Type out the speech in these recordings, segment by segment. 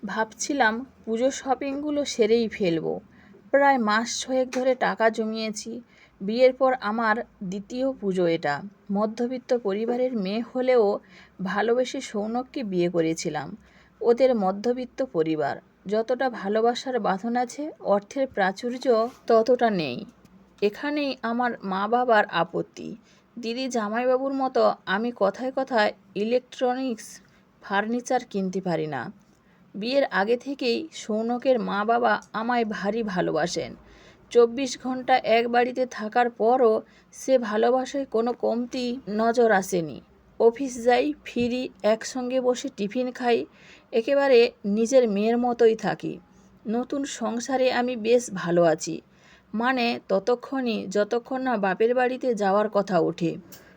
ভাবছিলাম পুজো শপিংগুলো সেরেই ফেলবো। প্রায় মাস ছয়েক ধরে টাকা জমিয়েছি। বিয়ের পর আমার দ্বিতীয় পুজো এটা। মধ্যবিত্ত পরিবারের মেয়ে হলেও ভালোবেসে সৌনককে বিয়ে করেছিলাম। ওদের মধ্যবিত্ত পরিবার, যতটা ভালোবাসার বাঁধন আছে অর্থের প্রাচুর্য ততটা নেই। এখানেই আমার মা বাবার আপত্তি। দিদি জামাইবাবুর মতো আমি কথায় কথায় ইলেকট্রনিক্স ফার্নিচার কিনতে পারি না। বিয়ের আগে থেকেই সৌনকের মা বাবা আমায় ভারী ভালোবাসেন। 24 ঘন্টা এক বাড়িতে থাকার পরও সে ভালোবাসায় কোনো কমতি নজর আসেনি। অফিস যাই, ফিরি, একসঙ্গে বসে টিফিন খাই, একেবারে নিজের মেয়ের মতোই থাকি। নতুন সংসারে আমি বেশ ভালো আছি, মানে ততক্ষণই যতক্ষণ না বাপের বাড়িতে যাওয়ার কথা ওঠে।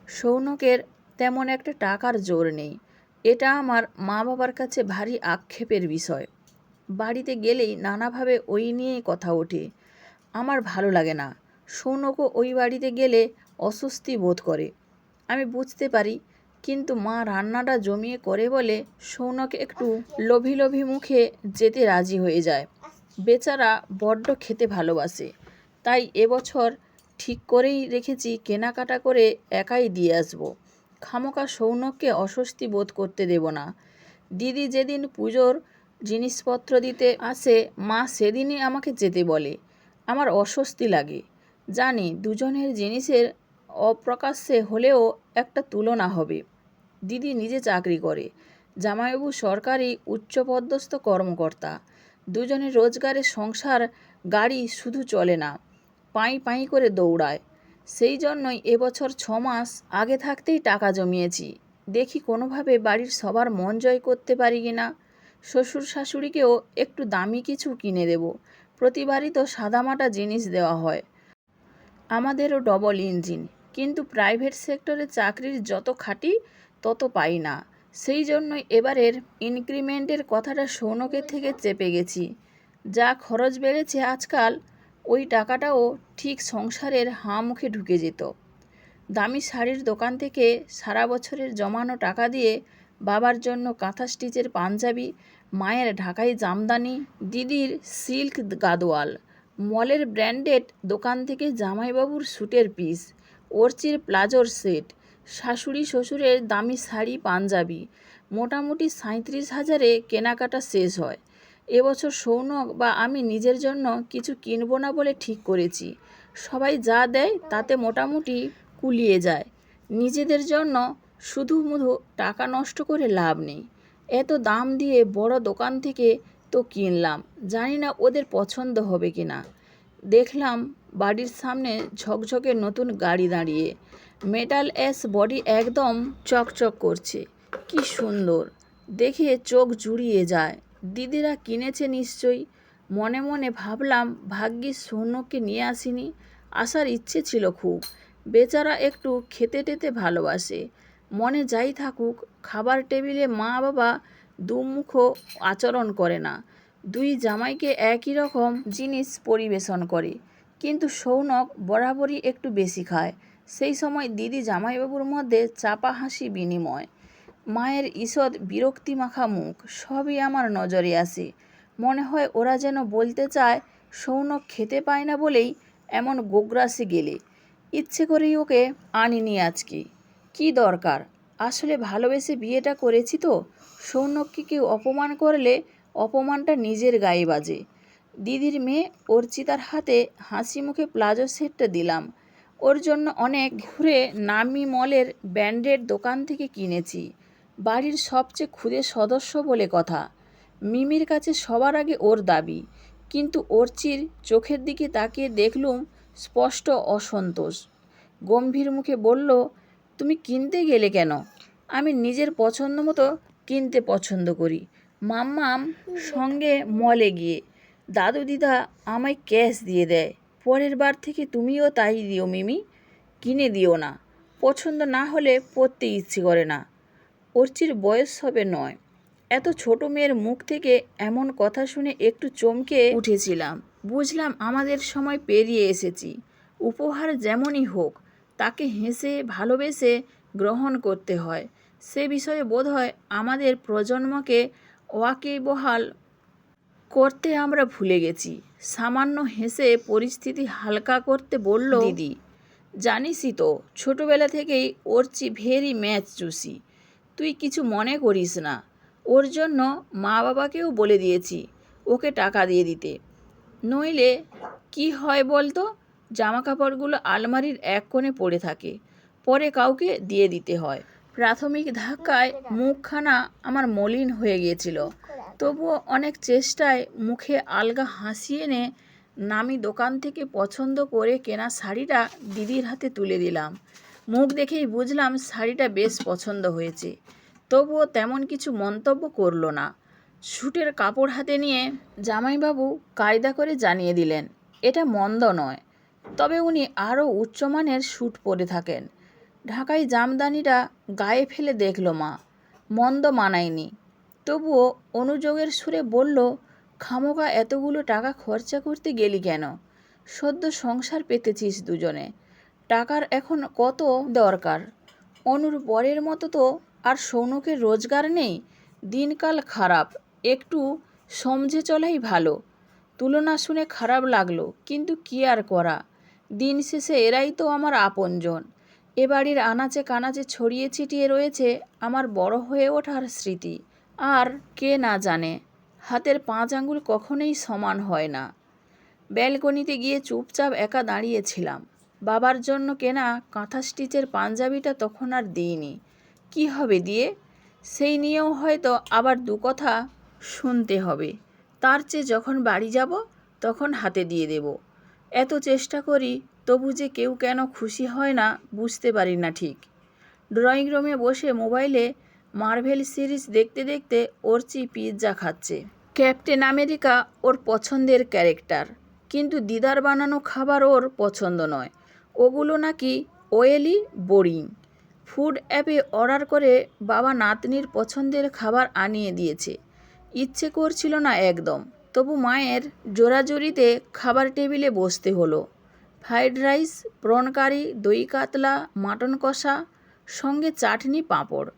সৌনকের তেমন একটা টাকার জোর নেই, এটা আমার মা বাবার কাছে ভারী আক্ষেপের বিষয়। বাড়িতে গেলেই নানাভাবে ওই নিয়েই কথা ওঠে। আমার ভালো লাগে না। সৌনকও ওই বাড়িতে গেলে অস্বস্তি বোধ করে, আমি বুঝতে পারি। কিন্তু মা রান্নাটা জমিয়ে করে বলে সৌনক একটু লোভী লোভী মুখে যেতে রাজি হয়ে যায়। বেচারা বড্ড খেতে ভালোবাসে। তাই এবছর ঠিক করেই রেখেছি কেনাকাটা করে একাই দিয়ে আসবো। খামোকা সৌনককে অস্বস্তি বোধ করতে দেব না। দিদি যেদিন পুজোর জিনিসপত্র দিতে আসে, মা সেদিনই আমাকে যেতে বলে। আমার অস্বস্তি লাগে। জানি দুজনের জিনিসের অপ্রকাশ্যে হলেও একটা তুলনা হবে। দিদি নিজে চাকরি করে, জামাইবাবু সরকারি উচ্চপদস্থ কর্মকর্তা। দুজনের রোজগারে সংসার গাড়ি শুধু চলে না, পাঁই পাঁই করে দৌড়ায়। সেই জন্যই এবছর 6 মাস আগে থাকতেই টাকা জমিয়েছি। দেখি কোনোভাবে বাড়ির সবার মন জয় করতে পারি কিনা। শ্বশুর শাশুড়িকেও একটু দামি কিছু কিনে দেব। প্রতিবারই তো সাদামাটা জিনিস দেওয়া হয়। আমাদেরও ডবল ইঞ্জিন, কিন্তু প্রাইভেট সেক্টরে চাকরির যত খাটি তত পাই না। সেই জন্যই এবারের ইনক্রিমেন্টের কথাটা সৌনকের থেকে চেপে গেছি। যা খরচ বেড়েছে আজকাল, ওই টাকাটাও ঠিক সংসারের হাঁ মুখে ঢুকে যেত। দামি শাড়ির দোকান থেকে সারা বছরের জমানো টাকা দিয়ে বাবার জন্য কাঁথা স্টিচের পাঞ্জাবি, মায়ের ঢাকাই জামদানি, দিদির সিল্ক গাদোয়াল, মলের ব্র্যান্ডেড দোকান থেকে জামাইবাবুর স্যুটের পিস, অর্চির প্লাজোর সেট, শাশুড়ি শ্বশুরের দামি শাড়ি পাঞ্জাবি, মোটামুটি 37,000-এ কেনাকাটা শেষ হয়। এবছর সৌনক বা আমি নিজের জন্য কিছু কিনবো না বলে ঠিক করেছি। সবাই যা দেয় তাতে মোটামুটি কুলিয়ে যায়। নিজেদের জন্য শুধু মুধু টাকা নষ্ট করে লাভ নেই। এত দাম দিয়ে বড় দোকান থেকে তো কিনলাম, জানি না ওদের পছন্দ হবে কি না। দেখলাম বাড়ির সামনে ঝকঝকে নতুন গাড়ি দাঁড়িয়ে, মেটাল অ্যাশ বডি একদম চকচক করছে। কি সুন্দর, দেখে চোখ জুড়িয়ে যায়। দিদিরা কিনেছে নিশ্চয়ই। মনে মনে ভাবলাম ভাগ্যিস সৌনককে নিয়ে আসিনি, আসার ইচ্ছে ছিল খুব। বেচারা একটু খেতে টেতে ভালোবাসে। মনে যাই থাকুক, খাবার টেবিলে মা বাবা দুমুখো আচরণ করে না। দুই জামাইকে একই রকম জিনিস পরিবেশন করে, কিন্তু সৌনক বরাবরই একটু বেশি খায়। সেই সময় দিদি জামাইবাবুর মধ্যে চাপা হাসি বিনিময়, মায়ের ঈষৎ বিরক্তিমাখা মুখ, সবই আমার নজরে আসে। মনে হয় ওরা যেন বলতে চায় সৌনক খেতে পায় না বলেই এমন গোগ্রাসে গেলে। ইচ্ছে করেই ওকে আনিনি আজকে। কি দরকার, আসলে ভালোবেসে বিয়েটা করেছি তো। সৌনককে কেউ অপমান করলে অপমানটা নিজের গায়ে বাজে। দিদির মেয়ে অর্চিতার হাতে হাসি মুখে প্লাজো সেটটা দিলাম। ওর জন্য অনেক ঘুরে নামি মলের ব্র্যান্ডেড দোকান থেকে কিনেছি। বাড়ির সবচেয়ে ক্ষুদে সদস্য বলে কথা। মিমির কাছে সবার আগে ওর দাবি। কিন্তু অর্চির চোখের দিকে তাকিয়ে দেখলুম স্পষ্ট অসন্তোষ। গম্ভীর মুখে বলল, তুমি কিনতে গেলে কেন? আমি নিজের পছন্দ মতো কিনতে পছন্দ করি। মাম্মাম সঙ্গে মলে গিয়ে দাদু দিদা আমায় ক্যাশ দিয়ে দেয়। পরের বার থেকে তুমিও তাই দিও মিমি, কিনে দিও না। পছন্দ না হলে পরতে ইচ্ছে করে না। অর্চির বয়স হবে 9। এত ছোট মেয়ের মুখ থেকে এমন কথা শুনে একটু চমকে উঠেছিলাম। বুঝলাম আমাদের সময় পেরিয়ে এসেছি। উপহার যেমনই হোক, তাকে হেসে ভালোবেসে গ্রহণ করতে হয়। সে বিষয়ে বোধহয় আমাদের প্রজন্মকে ওয়াকিবহাল করতে আমরা ভুলে গেছি। সামান্য হেসে পরিস্থিতি হালকা করতে বলল, দিদি জানিসই তো ছোটবেলা থেকেই ওরচি ভেরি ম্যাচ চুষি, তুই কিছু মনে করিস না। ওর জন্য মা বাবাকেও বলে দিয়েছি ওকে টাকা দিয়ে দিতে, নইলে কি হয় বলতো, জামা কাপড়গুলো আলমারির এক কোণে পড়ে থাকে, পরে কাউকে দিয়ে দিতে হয়। প্রাথমিক ধাক্কায় মুখখানা আমার মলিন হয়ে গিয়েছিল, তবুও অনেক চেষ্টায় মুখে আলগা হাসি এনে নামি দোকান থেকে পছন্দ করে কেনা শাড়িটা দিদির হাতে তুলে দিলাম। মুখ দেখেই বুঝলাম শাড়িটা বেশ পছন্দ হয়েছে, তবুও তেমন কিছু মন্তব্য করলো না। স্যুটের কাপড় হাতে নিয়ে জামাইবাবু কায়দা করে জানিয়ে দিলেন, এটা মন্দ নয়, তবে উনি আরও উচ্চমানের স্যুট পরে থাকেন। ঢাকাই জামদানিটা গায়ে ফেলে দেখলো মা, মন্দ মানায়নি। তবুও অনুযোগের সুরে বলল, খামোকা এতগুলো টাকা খরচা করতে গেলি কেন? সদ্য সংসার পেতেছিস দুজনে, টাকার এখন কত দরকার? অনুর বরের মতো তো আর সৌনকের রোজগার নেই, দিনকাল খারাপ, একটু সমঝে চলাই ভালো। তুলনা শুনে খারাপ লাগলো, কিন্তু কি আর করা, দিন শেষে এরাই তো আমার আপনজন। এ বাড়ির আনাচে কানাচে ছড়িয়ে ছিটিয়ে রয়েছে আমার বড় হয়ে ওঠার স্মৃতি। আর কে না জানে, হাতের 5 আঙ্গুল কখনোই সমান হয় না। ব্যালকনিতে গিয়ে চুপচাপ একা দাঁড়িয়েছিলাম। বাবার জন্য কেনা কাঁথা স্টিচের পাঞ্জাবিটা তখন আর দিইনি। কি হবে দিয়ে? সেই নিয়েও হয়তো আবার 2 কথা শুনতে হবে। তার চেয়ে যখন বাড়ি যাব তখন হাতে দিয়ে দেব। এত চেষ্টা করি, তবু যে কেউ কেন খুশি হয় না বুঝতে পারি না ঠিক। ড্রয়িং রুমে বসে মোবাইলে মার্ভেল সিরিজ দেখতে দেখতে ওরচি পিৎজা খাচ্ছে। ক্যাপ্টেন আমেরিকা ওর পছন্দের ক্যারেক্টার, কিন্তু দিদার বানানো খাবার ওর পছন্দ নয়, ওগুলো নাকি ওয়েলি, বোরিং। ফুড অ্যাপে অর্ডার করে বাবা নাতনির পছন্দের খাবার আনিয়ে দিয়েছে। ইচ্ছে করছিল না একদম, তবু মায়ের জোরাজুরিতে খাবার টেবিলে বসতে হলো। ফ্রাইড রাইস, প্রন কারি, দই কাতলা, মাটন কষা, সঙ্গে চাটনি পাঁপড়।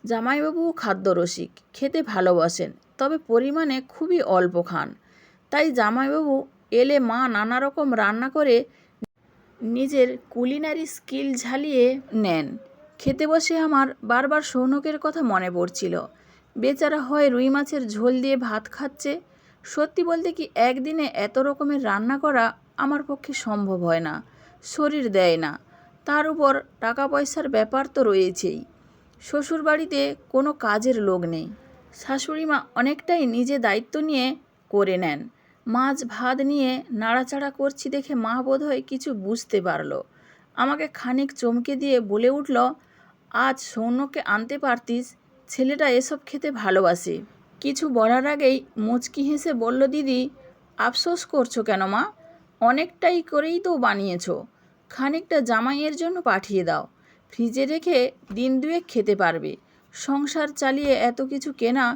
জামাইবাবু খাদ্যরসিক, খেতে ভালোবাসেন, তবে পরিমাণে খুবই অল্প খান। তাই জামাইবাবু এলে মা নানা রকম রান্না করে নিজের কুলিনারি স্কিল ঝালিয়ে নেন। খেতে বসে আমার বারবার সৌনকের কথা মনে পড়ছিল। বেচারা হয় রুই মাছের ঝোল দিয়ে ভাত খাচ্ছে। সত্যি বলতে কি, একদিনে এত রকমের রান্না করা আমার পক্ষে সম্ভব হয় না, শরীর দেয় না। তার উপর টাকা পয়সার ব্যাপার তো রয়েছেই। শ্বশুরবাড়িতে কোনো কাজের লোক নেই, শাশুড়িমা অনেকটাই নিজে দায়িত্ব নিয়ে করে নেন। মাছ ভাত নিয়ে নাড়াচাড়া করছি দেখে মা বোধহয় কিছু বুঝতে পারল। আমাকে খানিক চমকে দিয়ে বলে উঠল, আজ সৌনককে আনতে পারতিস, ছেলেটা এসব খেতে ভালোবাসে। কিছু বলার আগেই মুচকি হেসে বলল, দিদি আফসোস করছো কেন মা? অনেকটাই করেই তো বানিয়েছো, খানিকটা জামাইয়ের জন্য পাঠিয়ে দাও, ফ্রিজে রেখে দিন 2 খেতে পারবে। সংসার চালিয়ে এত কিছু কেনা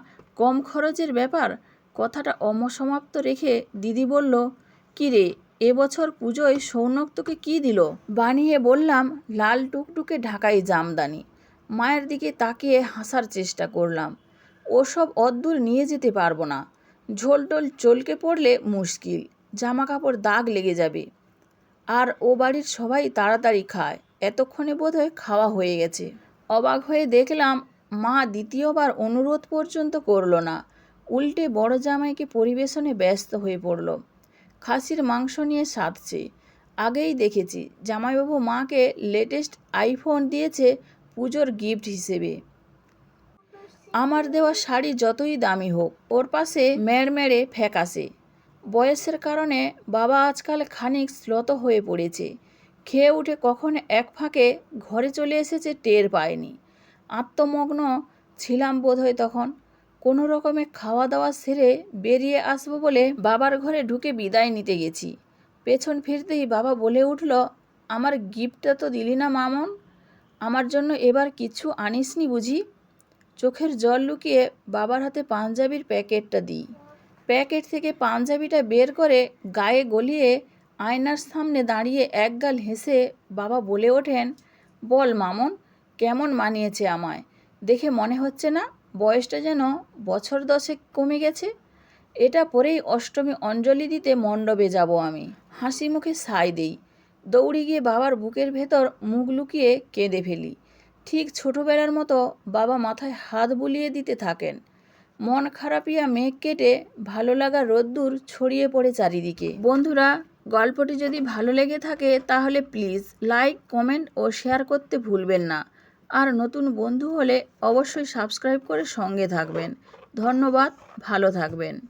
কম খরচের ব্যাপার। কথাটা অসমাপ্ত রেখে দিদি বলল, কী রে, এবছর পুজোয় সৌনক তোকে কী দিল? বানিয়ে বললাম, লাল টুকটুকে ঢাকাই জামদানি। মায়ের দিকে তাকিয়ে হাসার চেষ্টা করলাম। ওসব অদ্দূর নিয়ে যেতে পারবো না, ঝোলটোল চলকে পড়লে মুশকিল, জামা কাপড় দাগ লেগে যাবে। আর ও বাড়ির সবাই তাড়াতাড়ি খায়, এতক্ষণে বোধহয় খাওয়া হয়ে গেছে। অবাক হয়ে দেখলাম মা দ্বিতীয়বার অনুরোধ পর্যন্ত করল না, উল্টে বড় জামাইকে পরিবেশনে ব্যস্ত হয়ে পড়ল। খাসির মাংস নিয়ে সাধছে। আগেই দেখেছি জামাইবাবু মাকে লেটেস্ট আইফোন দিয়েছে পুজোর গিফট হিসেবে। আমার দেওয়া শাড়ি যতই দামি হোক, ওর পাশে মেড়মেড়ে ফ্যাকাশে। বয়সের কারণে বাবা আজকাল খানিক শ্লথ হয়ে পড়েছে। খেয়ে উঠে কখন এক ফাঁকে ঘরে চলে এসেছে টের পায়নি। আত্মমগ্ন ছিলাম বোধহয় তখন। কোনো রকমে খাওয়া দাওয়া সেরে বেরিয়ে আসবো বলে বাবার ঘরে ঢুকে বিদায় নিতে গেছি। পেছন ফিরতেই বাবা বলে উঠল, আমার গিফটটা তো দিলি না মামন, আমার জন্য এবার কিছু আনিসনি বুঝি? চোখের জল লুকিয়ে বাবার হাতে পাঞ্জাবির প্যাকেটটা দিই। প্যাকেট থেকে পাঞ্জাবিটা বের করে গায়ে গলিয়ে আয়নার সামনে দাঁড়িয়ে একগাল হেসে বাবা বলে ওঠেন, বল মামন, কেমন মানিয়েছে আমায়? দেখে মনে হচ্ছে না বয়সটা যেন বছর 10 কমে গেছে? এটা পরেই অষ্টমী অঞ্জলি দিতে মণ্ডপে যাব আমি। হাসি মুখে সায় দেই। দৌড়ে গিয়ে বাবার বুকের ভেতর মুখ লুকিয়ে কেঁদে ফেলি। ঠিক ছোটবেলার মতো বাবা মাথায় হাত বুলিয়ে দিতে থাকেন। মন খারাপিয়া মেঘ কেটে ভালো লাগা রোদ্দুর ছড়িয়ে পড়ে চারিদিকে। বন্ধুরা, গল্পটি যদি ভালো লেগে থাকে তাহলে প্লিজ লাইক, কমেন্ট ও শেয়ার করতে ভুলবেন না। আর নতুন বন্ধু হলে অবশ্যই সাবস্ক্রাইব করে সঙ্গে থাকবেন। ধন্যবাদ, ভালো থাকবেন।